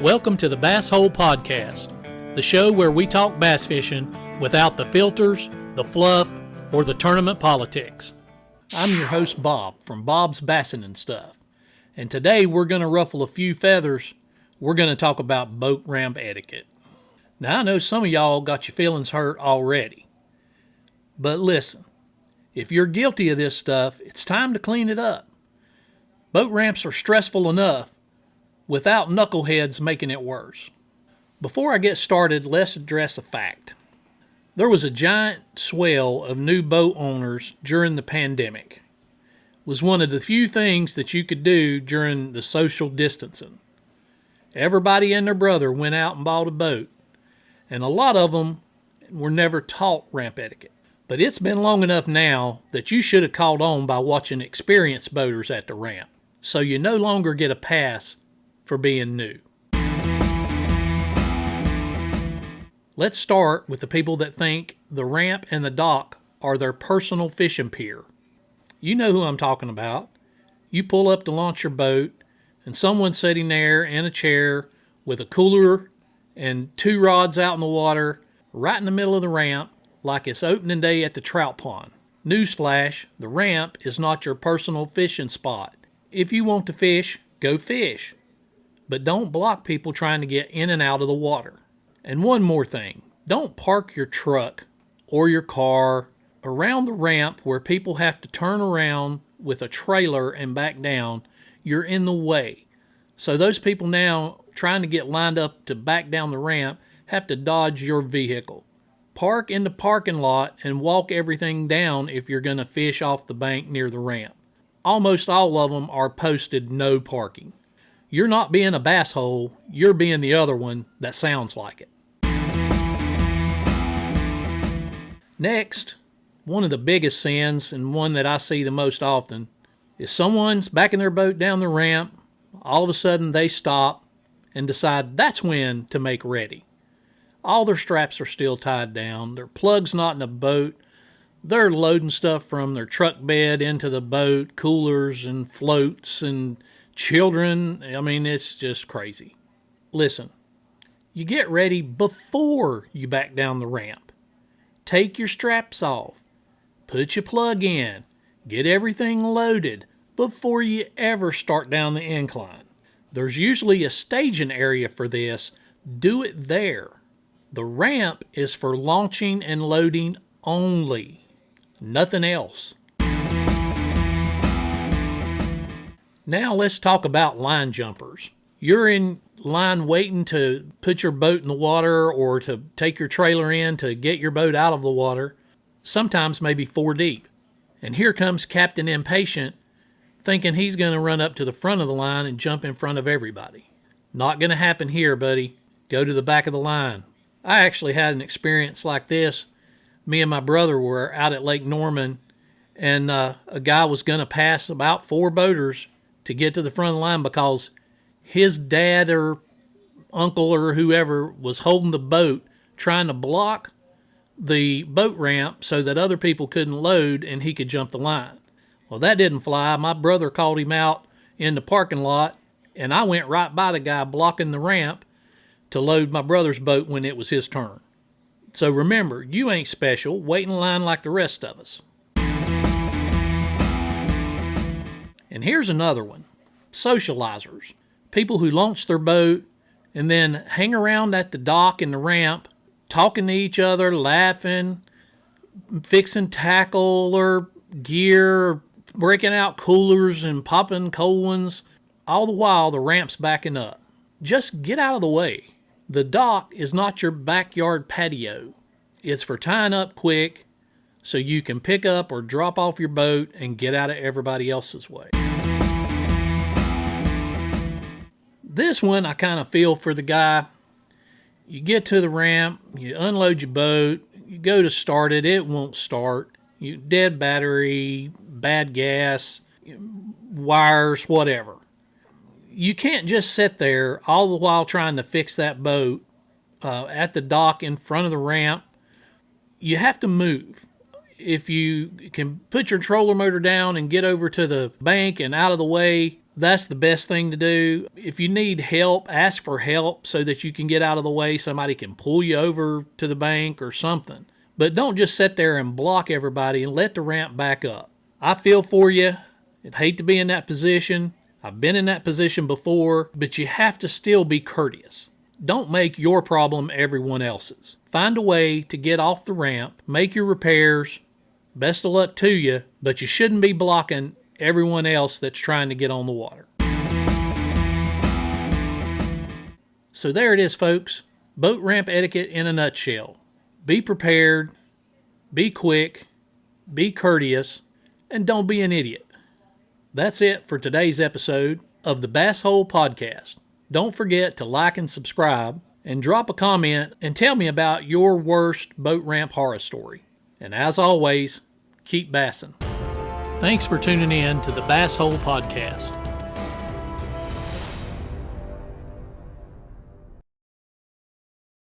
Welcome to the Bass Hole Podcast, the show where we talk bass fishing without the filters, the fluff, or the tournament politics. I'm your host, Bob, from Bob's Bassin and Stuff. And today we're going to ruffle a few feathers. We're going to talk about boat ramp etiquette. Now, I know some of y'all got your feelings hurt already. But listen, if you're guilty of this stuff, it's time to clean it up. Boat ramps are stressful enough without knuckleheads making it worse. Before I get started, let's address a fact. There was a giant swell of new boat owners during the pandemic. It was one of the few things that you could do during the social distancing. Everybody and their brother went out and bought a boat, and a lot of them were never taught ramp etiquette. But it's been long enough now that you should have caught on by watching experienced boaters at the ramp, so you no longer get a pass for being new. Let's start with the people that think the ramp and the dock are their personal fishing pier. You know who I'm talking about. You pull up to launch your boat, and someone's sitting there in a chair with a cooler and two rods out in the water, right in the middle of the ramp, like it's opening day at the trout pond. Newsflash, the ramp is not your personal fishing spot. If you want to fish, go fish. But don't block people trying to get in and out of the water. And one more thing, don't park your truck or your car around the ramp where people have to turn around with a trailer and back down. You're in the way. So those people now trying to get lined up to back down the ramp have to dodge your vehicle. Park in the parking lot and walk everything down if you're going to fish off the bank near the ramp. Almost all of them are posted no parking. You're not being a bass hole, you're being the other one that sounds like it. Next, one of the biggest sins, and one that I see the most often, is someone's backing their boat down the ramp, all of a sudden they stop and decide that's when to make ready. All their straps are still tied down, their plug's not in the boat, they're loading stuff from their truck bed into the boat, coolers and floats and children. I mean, it's just crazy. Listen, you get ready before you back down the ramp. Take your straps off, put your plug in, get everything loaded before you ever start down the incline. There's usually a staging area for this. Do it there. The ramp is for launching and loading only, nothing else. Now let's talk about line jumpers. You're in line waiting to put your boat in the water or to take your trailer in to get your boat out of the water, sometimes maybe 4 deep. And here comes Captain Impatient thinking he's going to run up to the front of the line and jump in front of everybody. Not going to happen here, buddy. Go to the back of the line. I actually had an experience like this. Me and my brother were out at Lake Norman, and a guy was going to pass about 4 boaters to get to the front of the line because his dad or uncle or whoever was holding the boat trying to block the boat ramp so that other people couldn't load and he could jump the line. Well, that didn't fly. My brother called him out in the parking lot, and I went right by the guy blocking the ramp to load my brother's boat when it was his turn. So remember, you ain't special. Wait in line like the rest of us. And here's another one. Socializers. People who launch their boat and then hang around at the dock and the ramp, talking to each other, laughing, fixing tackle or gear, breaking out coolers and popping cold ones, all the while the ramp's backing up. Just get out of the way. The dock is not your backyard patio. It's for tying up quick so you can pick up or drop off your boat and get out of everybody else's way. This one I kind of feel for the guy. You get to the ramp, you unload your boat, you go to start it, it won't start. You dead battery, bad gas, wires, whatever. You can't just sit there all the while trying to fix that boat at the dock in front of the ramp. You have to move. If you can put your trolling motor down and get over to the bank and out of the way, That's the best thing to do. If you need help, ask for help so that you can get out of the way. Somebody can pull you over to the bank or something. But don't just sit there and block everybody and let the ramp back up. I feel for you. I'd hate to be in that position. I've been in that position before, but you have to still be courteous. Don't make your problem everyone else's. Find a way to get off the ramp, make your repairs. Best of luck to you, but you shouldn't be blocking everyone else that's trying to get on the water. So there it is, folks. Boat ramp etiquette in a nutshell. Be prepared, be quick, be courteous, and don't be an idiot. That's it for today's episode of the Bass Hole Podcast. Don't forget to like and subscribe, and drop a comment and tell me about your worst boat ramp horror story. And as always, keep bassing. Thanks for tuning in to the Bass Hole Podcast.